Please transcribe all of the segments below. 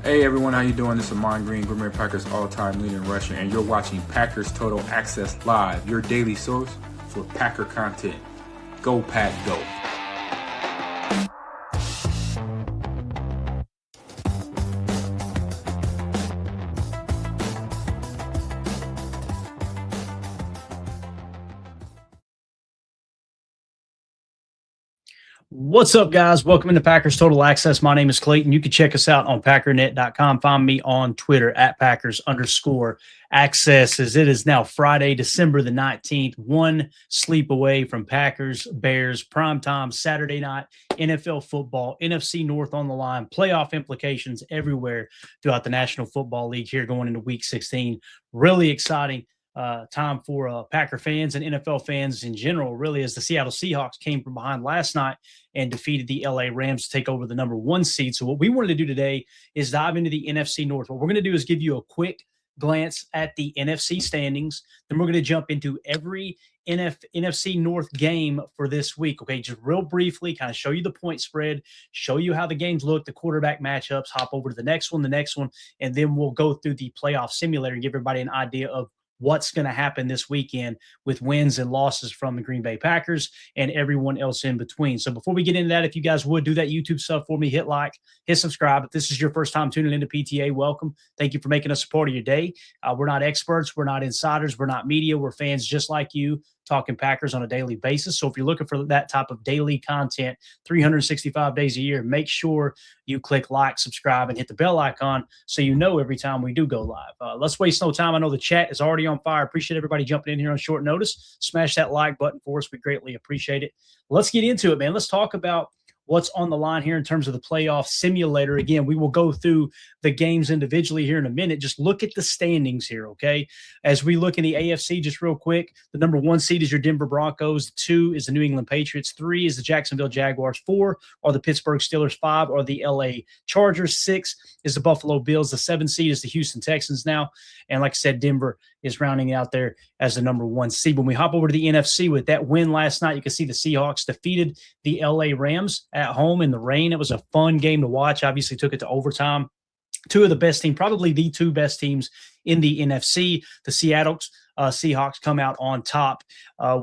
Hey everyone, how you doing? This is Amon Green, Green Bay Packers all-time leader in rushing, and you're watching Packers Total Access Live, your daily source for Packer content. Go Pack, go! What's up, guys? Welcome into Packers Total Access. My name is Clayton. You can check us out on packernet.com. Find me on Twitter at Packers_access. As it is now Friday, December the 19th, one sleep away from Packers, Bears, primetime Saturday night, NFL football, NFC North on the line, playoff implications everywhere throughout the National Football League here going into Week 16. Really exciting time for Packer fans and NFL fans in general, really, as the Seattle Seahawks came from behind last night and defeated the LA Rams to take over the number one seed. So what we wanted to do today is dive into the NFC North. What we're going to do is give you a quick glance at the NFC standings. Then we're going to jump into every NFC North game for this week. Okay, just real briefly, kind of show you the point spread, show you how the games look, the quarterback matchups, hop over to the next one, and then we'll go through the playoff simulator and give everybody an idea of what's going to happen this weekend with wins and losses from the Green Bay Packers and everyone else in between. So before we get into that, if you guys would do that YouTube stuff for me, hit like, hit subscribe. If this is your first time tuning into PTA, welcome. Thank you for making us a part of your day. We're not experts. We're not insiders. We're not media. We're fans just like you, talking Packers on a daily basis. So if you're looking for that type of daily content, 365 days a year, make sure you click like, subscribe, and hit the bell icon so you know every time we do go live. Let's waste no time. I know the chat is already on fire. Appreciate everybody jumping in here on short notice. Smash that like button for us. We greatly appreciate it. Let's get into it, man. Let's talk about what's on the line here in terms of the playoff simulator. Again, we will go through the games individually here in a minute. Just look at the standings here, okay? As we look in the AFC, just real quick, the number one seed is your Denver Broncos. 2 is the New England Patriots. 3 is the Jacksonville Jaguars. 4 are the Pittsburgh Steelers. 5 are the LA Chargers. 6 is the Buffalo Bills. The 7 seed is the Houston Texans now. And like I said, Denver is rounding out there as the number one seed. When we hop over to the NFC with that win last night, you can see the Seahawks defeated the LA Rams at home in the rain. It was a fun game to watch. Obviously took it to overtime. 2 of the best teams, probably the 2 best teams in the NFC. The Seattle Seahawks come out on top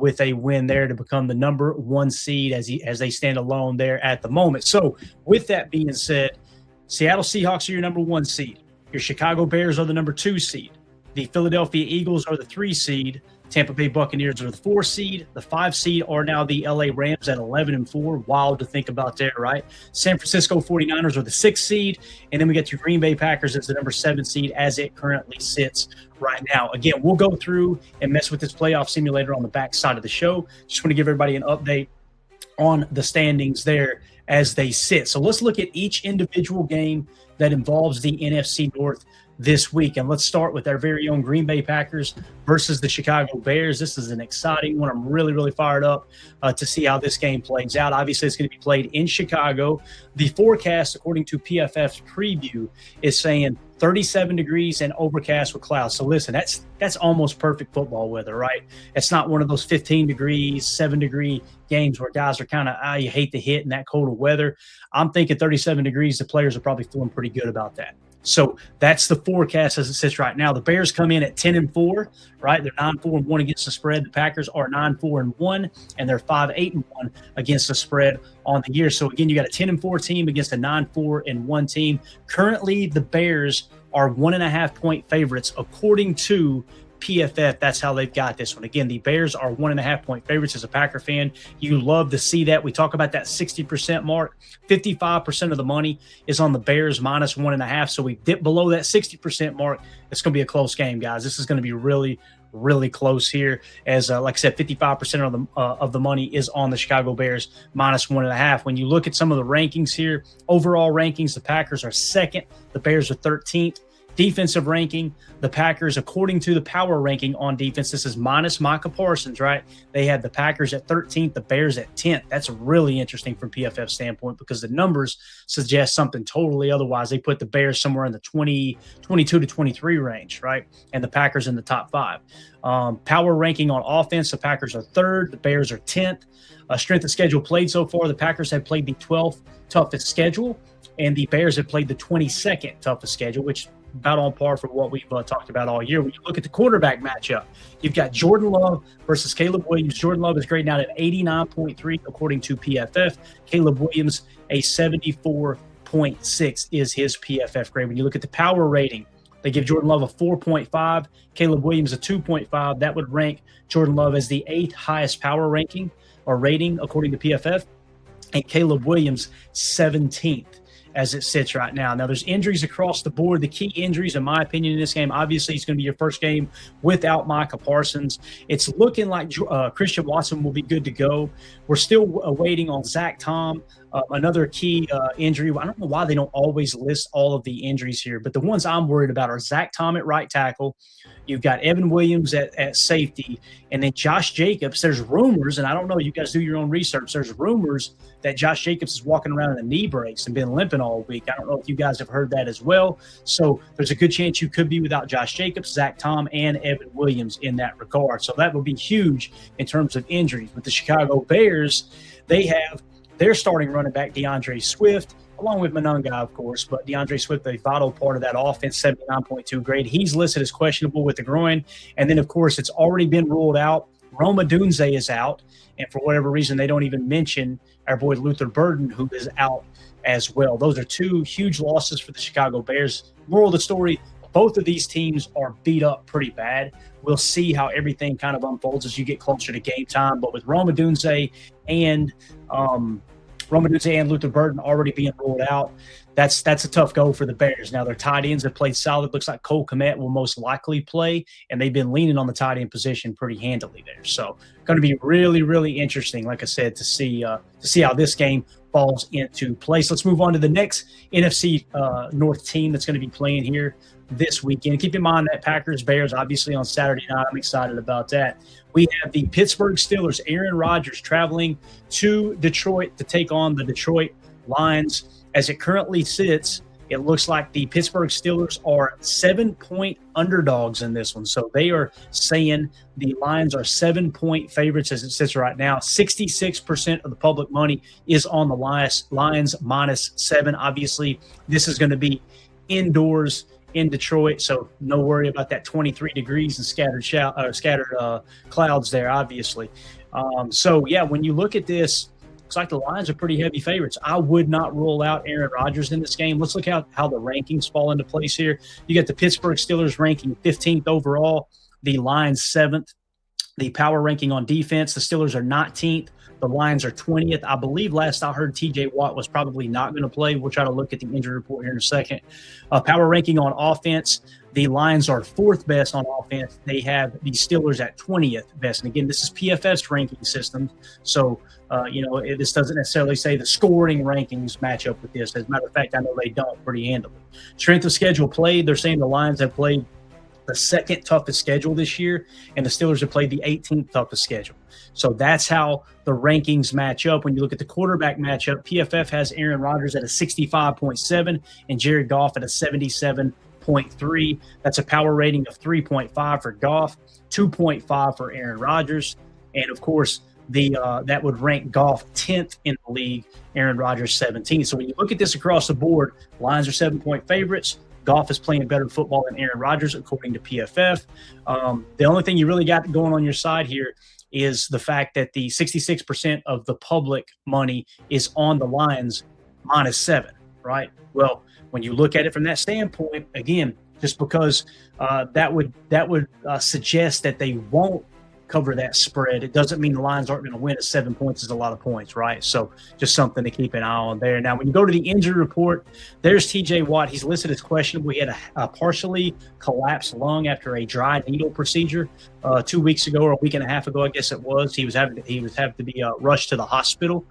with a win there to become the number one seed as they stand alone there at the moment. So with that being said, Seattle Seahawks are your number one seed. Your Chicago Bears are the number 2 seed. The Philadelphia Eagles are the 3 seed. Tampa Bay Buccaneers are the 4 seed. The 5 seed are now the LA Rams at 11-4. Wild to think about there, right? San Francisco 49ers are the 6 seed. And then we get your Green Bay Packers as the number 7 seed as it currently sits right now. Again, we'll go through and mess with this playoff simulator on the back side of the show. Just want to give everybody an update on the standings there as they sit. So let's look at each individual game that involves the NFC North this week. And let's start with our very own Green Bay Packers versus the Chicago Bears. This is an exciting one. I'm really, really fired up to see how this game plays out. Obviously, it's going to be played in Chicago. The forecast, according to PFF's preview, is saying 37 degrees and overcast with clouds. So listen, that's almost perfect football weather, right? It's not one of those 15 degrees, 7-degree games where guys are kind of, you hate the hit in that cold of weather. I'm thinking 37 degrees, the players are probably feeling pretty good about that. So that's the forecast as it sits right now. The Bears come in at 10-4, right? They're 9-4-1 against the spread. The Packers are 9-4-1, and they're 5-8-1 against the spread on the year. So again, you got a 10-4 team against a 9-4-1 team. Currently, the Bears are 1.5-point favorites according to PFF. That's how they've got this one. Again, the Bears are 1.5-point favorites. As a Packer fan, you love to see that. We talk about that 60% mark. 55% of the money is on the Bears minus 1.5. So we dip below that 60% mark. It's going to be a close game, guys. This is going to be really, really close here. As like I said, 55% of the money is on the Chicago Bears minus 1.5. When you look at some of the rankings here, overall rankings, the Packers are second. The Bears are 13th. Defensive ranking, the Packers, according to the power ranking on defense, this is minus Micah Parsons, right? They have the Packers at 13th, the Bears at 10th. That's really interesting from PFF standpoint because the numbers suggest something totally otherwise. They put the Bears somewhere in the 22 to 23 range, right? And the Packers in the top 5. Power ranking on offense, the Packers are 3rd, the Bears are 10th. Strength of schedule played so far, the Packers have played the 12th toughest schedule. and the Bears have played the 22nd toughest schedule, which about on par for what we've talked about all year. When you look at the quarterback matchup, you've got Jordan Love versus Caleb Williams. Jordan Love is grading out at 89.3 according to PFF. Caleb Williams, a 74.6 is his PFF grade. When you look at the power rating, they give Jordan Love a 4.5, Caleb Williams a 2.5. That would rank Jordan Love as the 8th highest power ranking or rating according to PFF, and Caleb Williams 17th as it sits right now. Now, there's injuries across the board. The key injuries, in my opinion, in this game, obviously, it's going to be your first game without Micah Parsons. It's looking like Christian Watson will be good to go. We're still waiting on Zach Tom. Another key injury. I don't know why they don't always list all of the injuries here, but the ones I'm worried about are Zach Tom at right tackle. You've got Evan Williams at safety, and then Josh Jacobs. There's rumors, and I don't know, you guys do your own research. There's rumors that Josh Jacobs is walking around in a knee brace and been limping all week. I don't know if you guys have heard that as well. So there's a good chance you could be without Josh Jacobs, Zach Tom, and Evan Williams in that regard. So that would be huge in terms of injuries. With the Chicago Bears, they have their starting running back, DeAndre Swift, along with Mononga, of course, but DeAndre Swift, a vital part of that offense, 79.2 grade. He's listed as questionable with the groin. And then, of course, it's already been ruled out. Roma Dunze is out. And for whatever reason, they don't even mention our boy Luther Burden, who is out as well. Those are two huge losses for the Chicago Bears. Moral of the story, both of these teams are beat up pretty bad. We'll see how everything kind of unfolds as you get closer to game time. But with Roma Dunze and Luther Burden already being ruled out, that's a tough go for the Bears. Now, their tight ends have played solid. Looks like Cole Kmet will most likely play, and they've been leaning on the tight end position pretty handily there. So going to be really, really interesting, like I said, to see how this game falls into place. Let's move on to the next NFC North team that's going to be playing here this weekend. Keep in mind that Packers-Bears, obviously, on Saturday night. I'm excited about that. We have the Pittsburgh Steelers, Aaron Rodgers, traveling to Detroit to take on the Detroit Lions. As it currently sits, it looks like the Pittsburgh Steelers are 7-point underdogs in this one. So they are saying the Lions are 7-point favorites as it sits right now. 66% of the public money is on the Lions -7. Obviously, this is going to be indoors in Detroit, so no worry about that 23 degrees and scattered clouds there, obviously. So, yeah, when you look at this, looks like the Lions are pretty heavy favorites. I would not rule out Aaron Rodgers in this game. Let's look how the rankings fall into place here. You got the Pittsburgh Steelers ranking 15th overall, the Lions 7th. The power ranking on defense, the Steelers are 19th. The Lions are 20th. I believe last I heard TJ Watt was probably not going to play. We'll try to look at the injury report here in a second. Power ranking on offense, the Lions are 4th best on offense. They have the Steelers at 20th best. And again, this is PFF's ranking system. So, this doesn't necessarily say the scoring rankings match up with this. As a matter of fact, I know they don't pretty handily. Strength of schedule played, they're saying the Lions have played the 2nd toughest schedule this year, and the Steelers have played the 18th toughest schedule. So that's how the rankings match up. When you look at the quarterback matchup, PFF has Aaron Rodgers at a 65.7 and Jared Goff at a 77.3. That's a power rating of 3.5 for Goff, 2.5 for Aaron Rodgers. And, of course, that would rank Goff 10th in the league, Aaron Rodgers 17th. So when you look at this across the board, Lions are 7-point favorites. Goff is playing better football than Aaron Rodgers, according to PFF. The only thing you really got going on your side here is the fact that the 66% of the public money is on the Lions -7, right? Well, when you look at it from that standpoint, again, just because that would suggest that they won't cover that spread, it doesn't mean the Lions aren't going to win. At 7 points is a lot of points, right? So just something to keep an eye on there. Now, when you go to the injury report, there's TJ Watt. He's listed as questionable. He had a partially collapsed lung after a dry needle procedure 2 weeks ago, or a week and a half ago, I guess it was. He was having to be rushed to the hospital.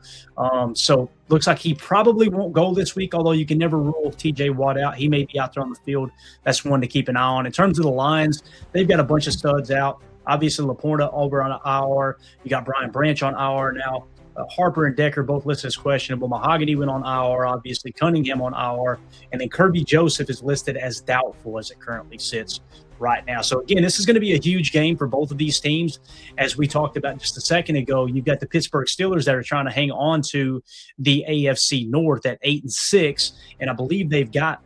So looks like he probably won't go this week, although you can never rule TJ Watt out. He may be out there on the field. That's one to keep an eye on. In terms of the Lions, they've got a bunch of studs out. Obviously, Laporta over on IR. You got Brian Branch on IR now. Harper and Decker both listed as questionable. Mahogany went on IR, obviously. Cunningham on IR. And then Kirby Joseph is listed as doubtful as it currently sits right now. So again, this is going to be a huge game for both of these teams. As we talked about just a second ago, you've got the Pittsburgh Steelers that are trying to hang on to the AFC North at 8-6, and I believe they've got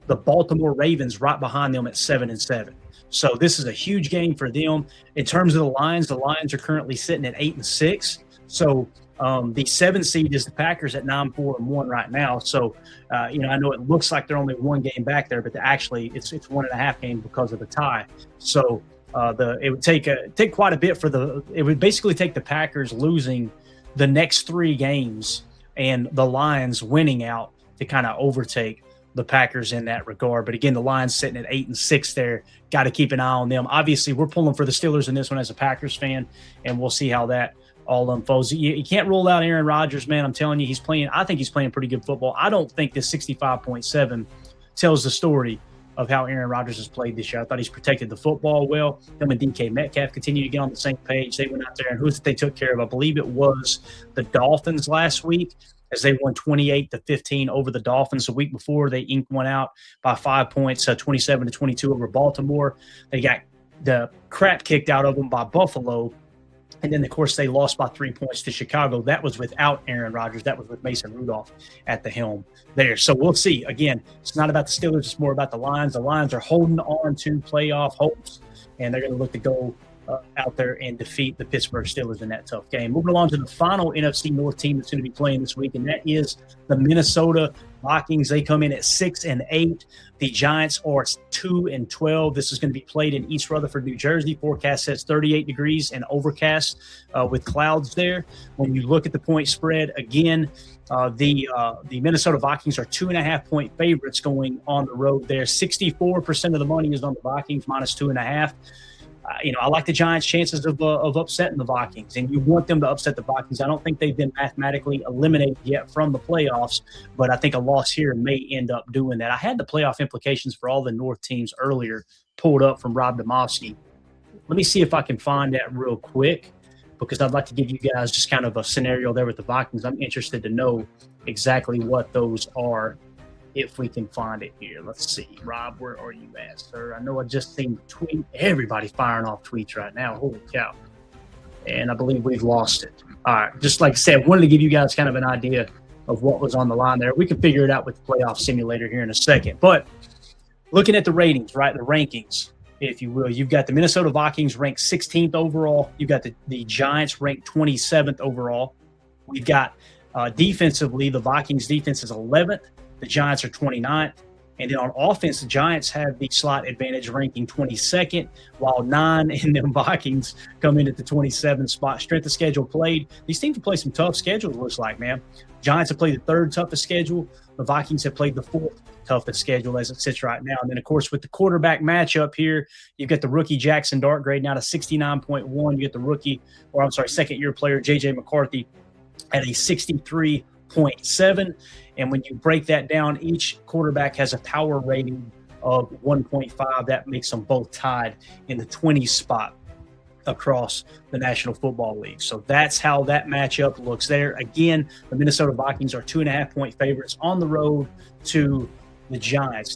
the Baltimore Ravens right behind them at 7-7. So this is a huge game for them. In terms of the Lions are currently sitting at 8-6. So the 7 seed is the Packers at 9-4-1 right now. So, I know it looks like they're only one game back there, but actually it's 1.5 games because of the tie. So it would take quite a bit it would basically take the Packers losing the next 3 games and the Lions winning out to kind of overtake the Packers in that regard. But again, the Lions sitting at 8-6 there. Got to keep an eye on them. Obviously, we're pulling for the Steelers in this one as a Packers fan, and we'll see how that all unfolds. You can't rule out Aaron Rodgers, man. I'm telling you, I think he's playing pretty good football. I don't think this 65.7 tells the story of how Aaron Rodgers has played this year. I thought he's protected the football well. Him and DK Metcalf continue to get on the same page. They went out there, and who's it they took care of? I believe it was the Dolphins last week, as they won 28-15 over the Dolphins. The week before, they inked one out by 5 points, 27-22 over Baltimore. They got the crap kicked out of them by Buffalo. And then, of course, they lost by 3 points to Chicago. That was without Aaron Rodgers. That was with Mason Rudolph at the helm there. So we'll see. Again, it's not about the Steelers. It's more about the Lions. The Lions are holding on to playoff hopes, and they're going to look to go out there and defeat the Pittsburgh Steelers in that tough game. Moving along to the final NFC North team that's going to be playing this week, and that is the Minnesota Vikings. They come in at 6-8. The Giants are 2-12. This is going to be played in East Rutherford, New Jersey. Forecast says 38 degrees and overcast with clouds there. When you look at the point spread, again, the Minnesota Vikings are 2.5-point favorites going on the road there. 64% of the money is on the Vikings, minus 2.5. I like the Giants' chances of upsetting the Vikings, and you want them to upset the Vikings. I don't think they've been mathematically eliminated yet from the playoffs, but I think a loss here may end up doing that. I had the playoff implications for all the North teams earlier pulled up from Rob Demovsky. Let me see if I can find that real quick, because I'd like to give you guys just kind of a scenario there with the Vikings. I'm interested to know exactly what those are, if we can find it here. Let's see. Rob, where are you at, sir? I know I just seen the tweet. Everybody firing off tweets right now. Holy cow. And I believe we've lost it. All right. Just like I said, wanted to give you guys kind of an idea of what was on the line there. We can figure it out with the playoff simulator here in a second. But looking at the ratings, right, the rankings, if you will, you've got the Minnesota Vikings ranked 16th overall. You've got the Giants ranked 27th overall. We've got defensively, the Vikings defense is 11th. The Giants are 29th. And then on offense, the Giants have the slight advantage, ranking 22nd, while 9 and the Vikings come in at the 27th spot. Strength of schedule played. These teams have played some tough schedules, looks like, man. Giants have played the 3rd toughest schedule. The Vikings have played the 4th toughest schedule as it sits right now. And then, of course, with the quarterback matchup here, you've got the rookie Jackson Dart grading out a 69.1. You get the second-year player J.J. McCarthy at a 63.7. And when you break that down, each quarterback has a power rating of 1.5. That makes them both tied in the 20 spot across the National Football League. So that's how that matchup looks there. Again, the Minnesota Vikings are 2.5-point favorites on the road to the Giants.